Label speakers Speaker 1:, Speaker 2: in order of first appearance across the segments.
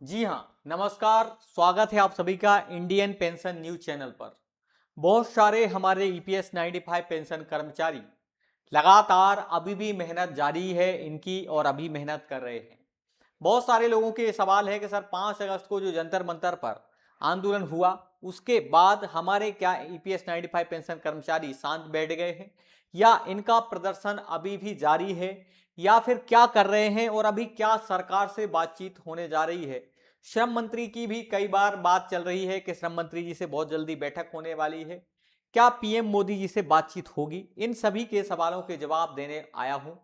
Speaker 1: जी हाँ, नमस्कार। स्वागत है आप सभी का इंडियन पेंशन न्यूज चैनल पर। बहुत सारे हमारे ईपीएस 95 पेंशन कर्मचारी लगातार अभी भी मेहनत जारी है इनकी और अभी मेहनत कर रहे हैं। बहुत सारे लोगों के सवाल है कि सर 5 अगस्त को जो जंतर मंतर पर आंदोलन हुआ उसके बाद हमारे क्या ईपीएस 95 पेंशन कर्मचारी शांत बैठ गए हैं या इनका प्रदर्शन अभी भी जारी है या फिर क्या कर रहे हैं और अभी क्या सरकार से बातचीत होने जा रही है। श्रम मंत्री की भी कई बार बात चल रही है कि श्रम मंत्री जी से बहुत जल्दी बैठक होने वाली है। क्या पीएम मोदी जी से बातचीत होगी? इन सभी के सवालों के जवाब देने आया हूं।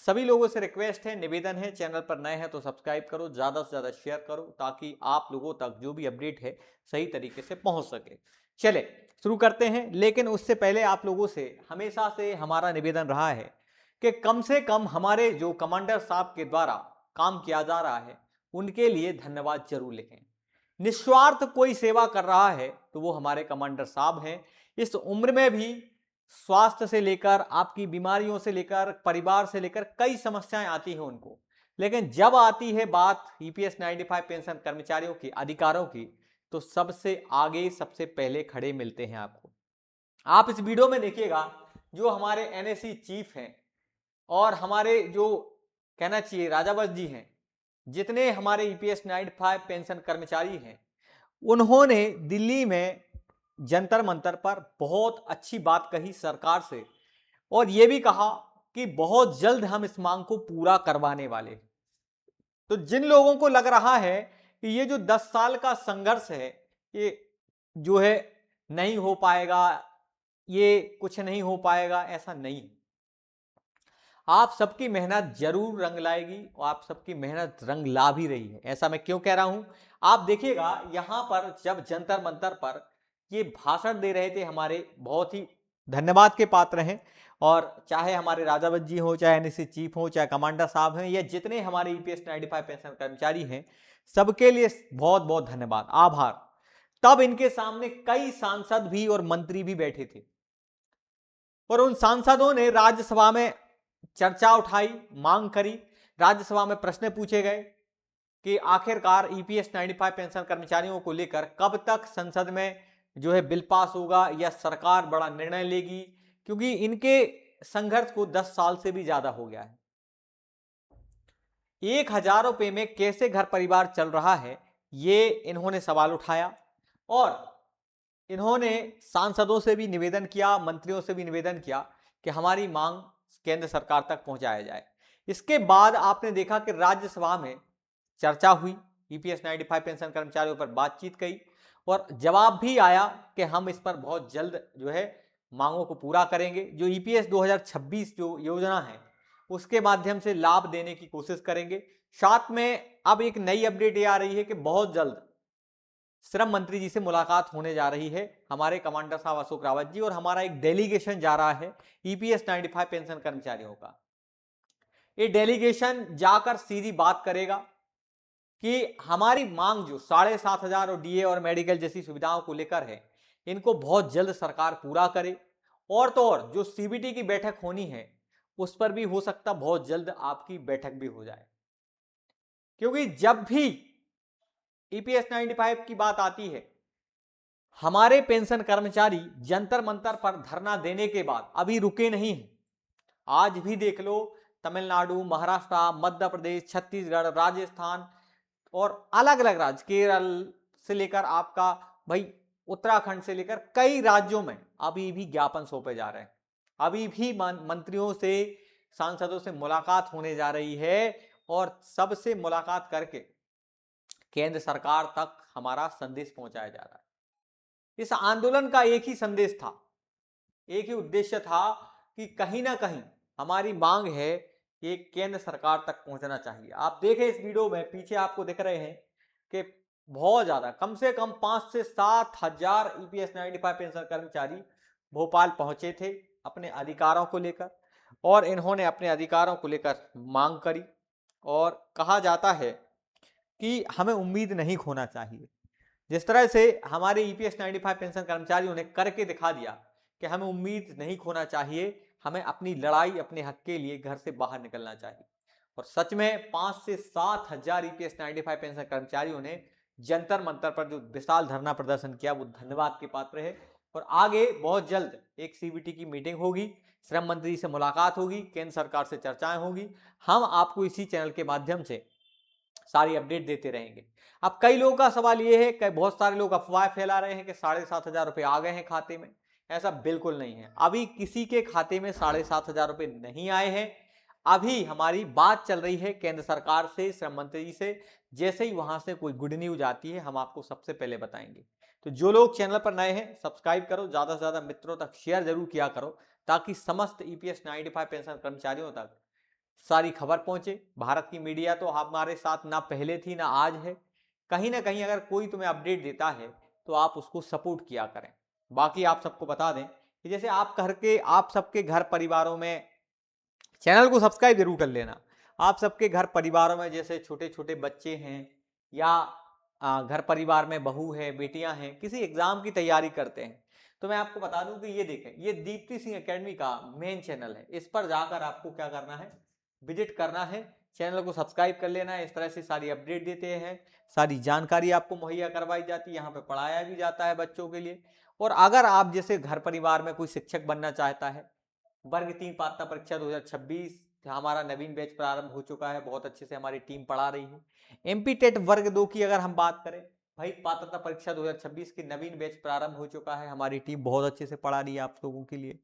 Speaker 1: सभी लोगों से रिक्वेस्ट है, निवेदन है, चैनल पर नए हैं तो सब्सक्राइब करो, ज्यादा से ज्यादा शेयर करो ताकि आप लोगों तक जो भी अपडेट है सही तरीके से पहुंच सके। चले शुरू करते हैं, लेकिन उससे पहले आप लोगों से हमेशा से हमारा निवेदन रहा है कि कम से कम हमारे जो कमांडर साहब के द्वारा काम किया जा रहा है उनके लिए धन्यवाद जरूर लिखें। निस्वार्थ कोई सेवा कर रहा है तो वो हमारे कमांडर साहब हैं। इस उम्र में भी स्वास्थ्य से लेकर आपकी बीमारियों से लेकर परिवार से लेकर कई समस्याएं आती हैं उनको, लेकिन जब आती है बात ईपीएस 95 पेंशन कर्मचारियों की अधिकारों की तो सबसे आगे सबसे पहले खड़े मिलते हैं आपको। आप इस वीडियो में देखिएगा जो हमारे एनएससी चीफ हैं और हमारे जो कहना चाहिए राजावत जी हैं, जितने हमारे ईपीएस 95 पेंशन कर्मचारी हैं, उन्होंने दिल्ली में जंतर मंतर पर बहुत अच्छी बात कही सरकार से और यह भी कहा कि बहुत जल्द हम इस मांग को पूरा करवाने वाले। तो जिन लोगों को लग रहा है कि ये जो 10 साल का संघर्ष है ये जो है नहीं हो पाएगा, ये कुछ नहीं हो पाएगा, ऐसा नहीं है। आप सबकी मेहनत जरूर रंग लाएगी और आप सबकी मेहनत रंग ला भी रही है। ऐसा मैं क्यों कह रहा हूं, आप देखिएगा यहां पर जब जंतर मंतर पर ये भाषण दे रहे थे हमारे बहुत ही धन्यवाद के पात्र हैं, और चाहे हमारे राजावत जी हो, चाहे एनएससी चीफ हो, चाहे कमांडर साहब हैं, या जितने हमारे ईपीएस 95 पेंशन कर्मचारी हैं, सबके लिए बहुत बहुत धन्यवाद, आभार। तब इनके सामने कई सांसद भी और मंत्री भी बैठे थे और उन सांसदों ने राज्यसभा में चर्चा उठाई, मांग करी, राज्यसभा में प्रश्न पूछे गए कि आखिरकार ईपीएस 95 पेंशन कर्मचारियों को लेकर कब तक संसद में जो है बिल पास होगा या सरकार बड़ा निर्णय लेगी, क्योंकि इनके संघर्ष को 10 साल से भी ज्यादा हो गया है। 1,000 रुपए में कैसे घर परिवार चल रहा है, ये इन्होंने सवाल उठाया और इन्होंने सांसदों से भी निवेदन किया, मंत्रियों से भी निवेदन किया कि हमारी मांग केंद्र सरकार तक पहुंचाया जाए। इसके बाद आपने देखा कि राज्यसभा में चर्चा हुई, ईपीएस 95 पेंशन कर्मचारियों पर बातचीत कही और जवाब भी आया कि हम इस पर बहुत जल्द जो है मांगों को पूरा करेंगे। जो ईपीएस 2026 जो योजना है उसके माध्यम से लाभ देने की कोशिश करेंगे। साथ में अब एक नई अपडेट ये आ रही है कि बहुत जल्द श्रम मंत्री जी से मुलाकात होने जा रही है हमारे कमांडर साहब अशोक रावत जी, और हमारा एक डेलीगेशन जा रहा है ईपीएस 95 पेंशन कर्मचारियों का। ये डेलीगेशन जाकर सीधी बात करेगा कि हमारी मांग जो 7,500 और डीए और मेडिकल जैसी सुविधाओं को लेकर है, इनको बहुत जल्द सरकार पूरा करे। और तो और जो सीबीटी की बैठक होनी है उस पर भी हो सकता बहुत जल्द आपकी बैठक भी हो जाए, क्योंकि जब भी ईपीएस 95 की बात आती है, हमारे पेंशन कर्मचारी जंतर मंतर पर धरना देने के बाद अभी रुके नहीं हैं। आज भी देख लो, तमिलनाडु, महाराष्ट्र, मध्य प्रदेश, छत्तीसगढ़, राजस्थान और अलग अलग राज्य, केरल से लेकर आपका भाई उत्तराखंड से लेकर कई राज्यों में अभी भी ज्ञापन सौंपे जा रहे हैं। अभी भी मंत्रियों से, सांसदों से मुलाकात होने जा रही है और सबसे मुलाकात करके केंद्र सरकार तक हमारा संदेश पहुंचाया जा रहा है। इस आंदोलन का एक ही संदेश था, एक ही उद्देश्य था कि कहीं ना कहीं हमारी मांग है ये केंद्र सरकार तक पहुंचना चाहिए। आप देखें इस वीडियो में पीछे आपको दिख रहे हैं कि बहुत ज्यादा, कम से कम 5 से 7 हजार ईपीएस 95 पेंशन कर्मचारी भोपाल पहुंचे थे अपने अधिकारों को लेकर, और इन्होंने अपने अधिकारों को लेकर मांग करी। और कहा जाता है कि हमें उम्मीद नहीं खोना चाहिए। जिस तरह से हमारे ईपीएस 95 पेंशन कर्मचारियों ने करके दिखा दिया कि हमें उम्मीद नहीं खोना चाहिए, हमें अपनी लड़ाई, अपने हक के लिए घर से बाहर निकलना चाहिए। और सच में 5 से 7 हजार ईपीएस 95 पेंशन कर्मचारियों ने जंतर मंतर पर जो विशाल धरना प्रदर्शन किया वो धन्यवाद के पात्र है। और आगे बहुत जल्द एक सीबीटी की मीटिंग होगी, श्रम मंत्री से मुलाकात होगी, केंद्र सरकार से चर्चाएं होगी। हम आपको इसी चैनल के माध्यम से सारी अपडेट देते रहेंगे। अब कई लोगों का सवाल यह है कि बहुत सारे लोग अफवाह फैला रहे हैं कि 7,500 रुपए आ गए हैं खाते में। ऐसा बिल्कुल नहीं है, अभी किसी के खाते में 7,500 रुपए नहीं आए हैं। अभी हमारी बात चल रही है केंद्र सरकार से, श्रम मंत्री से। जैसे ही वहां से कोई गुड न्यूज आती है हम आपको सबसे पहले बताएंगे। तो जो लोग चैनल पर नए हैं सब्सक्राइब करो, ज्यादा से ज्यादा मित्रों तक शेयर जरूर किया करो, ताकि समस्त ईपीएस 95 पेंशन कर्मचारियों तक सारी खबर पहुंचे। भारत की मीडिया तो हमारे साथ ना पहले थी ना आज है। कहीं ना कहीं अगर कोई तुम्हें अपडेट देता है तो आप उसको सपोर्ट किया करें। बाकी आप सबको बता दें कि जैसे आप सबके घर परिवारों में चैनल को सब्सक्राइब जरूर कर लेना। आप सबके घर परिवारों में जैसे छोटे छोटे बच्चे हैं या घर परिवार में बहू है, बेटियां हैं, किसी एग्जाम की तैयारी करते हैं, तो मैं आपको बता दूं कि ये देखें, ये दीप्ति सिंह एकेडमी का मेन चैनल है। इस पर जाकर आपको क्या करना है, विजिट करना है, चैनल को सब्सक्राइब कर लेना है। इस तरह से सारी अपडेट देते हैं, सारी जानकारी आपको मुहैया करवाई जाती है, यहाँ पे पढ़ाया भी जाता है बच्चों के लिए। और अगर आप जैसे घर परिवार में कोई शिक्षक बनना चाहता है, वर्ग 3 पात्रता परीक्षा 2026 हमारा नवीन बैच प्रारंभ हो चुका है, बहुत अच्छे से हमारी टीम पढ़ा रही है। एमपी टेट वर्ग 2 की अगर हम बात करें, भाई पात्रता परीक्षा 2026 की नवीन बैच प्रारंभ हो चुका है, हमारी टीम बहुत अच्छे से पढ़ा रही है आप लोगों के लिए।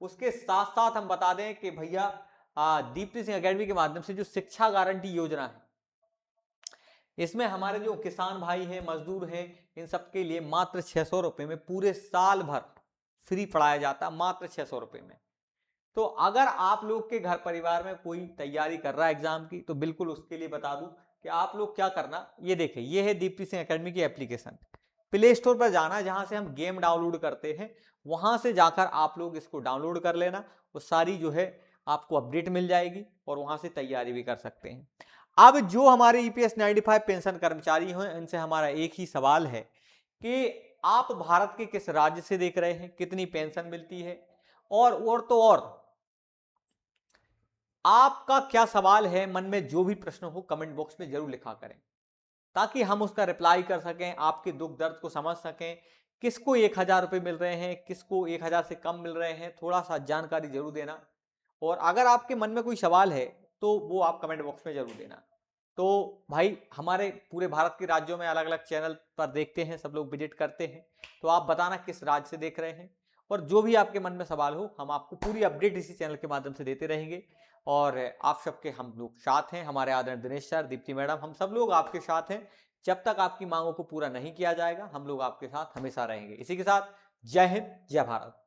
Speaker 1: उसके साथ साथ हम बता दें कि भैया दीप्ति सिंह एकेडमी के माध्यम से जो शिक्षा गारंटी योजना है, इसमें हमारे जो किसान भाई हैं, मजदूर हैं, इन सबके लिए मात्र 600 रुपए में पूरे साल भर फ्री पढ़ाया जाता, मात्र 600 रुपए में। तो अगर आप लोग के घर परिवार में कोई तैयारी कर रहा है एग्जाम की, तो बिल्कुल उसके लिए बता दूं कि आप लोग क्या करना, ये देखें, ये है दीप्ति सिंह एकेडमी की एप्लीकेशन। प्ले स्टोर पर जाना, जहां से हम गेम डाउनलोड करते हैं, वहां से जाकर आप लोग इसको डाउनलोड कर लेना। वो सारी जो है आपको अपडेट मिल जाएगी और वहां से तैयारी भी कर सकते हैं। अब जो हमारे ईपीएस 95 पेंशन कर्मचारी हैं, इनसे हमारा एक ही सवाल है कि आप भारत के किस राज्य से देख रहे हैं, कितनी पेंशन मिलती है, और आपका क्या सवाल है, मन में जो भी प्रश्न हो कमेंट बॉक्स में जरूर लिखा करें, ताकि हम उसका रिप्लाई कर सकें, आपके दुख दर्द को समझ सकें। किसको 1,000 रुपए मिल रहे हैं, किसको 1,000 से कम मिल रहे हैं, थोड़ा सा जानकारी जरूर देना। और अगर आपके मन में कोई सवाल है तो वो आप कमेंट बॉक्स में जरूर देना। तो भाई हमारे पूरे भारत के राज्यों में अलग अलग चैनल पर देखते हैं, सब लोग विजिट करते हैं, तो आप बताना किस राज्य से देख रहे हैं। और जो भी आपके मन में सवाल हो, हम आपको पूरी अपडेट इसी चैनल के माध्यम से देते रहेंगे। और आप सबके हम लोग साथ हैं, हमारे आदरणीय दिनेश सर, दीप्ति मैडम, हम सब लोग आपके साथ हैं। जब तक आपकी मांगों को पूरा नहीं किया जाएगा, हम लोग आपके साथ हमेशा रहेंगे। इसी के साथ जय हिंद, जय भारत।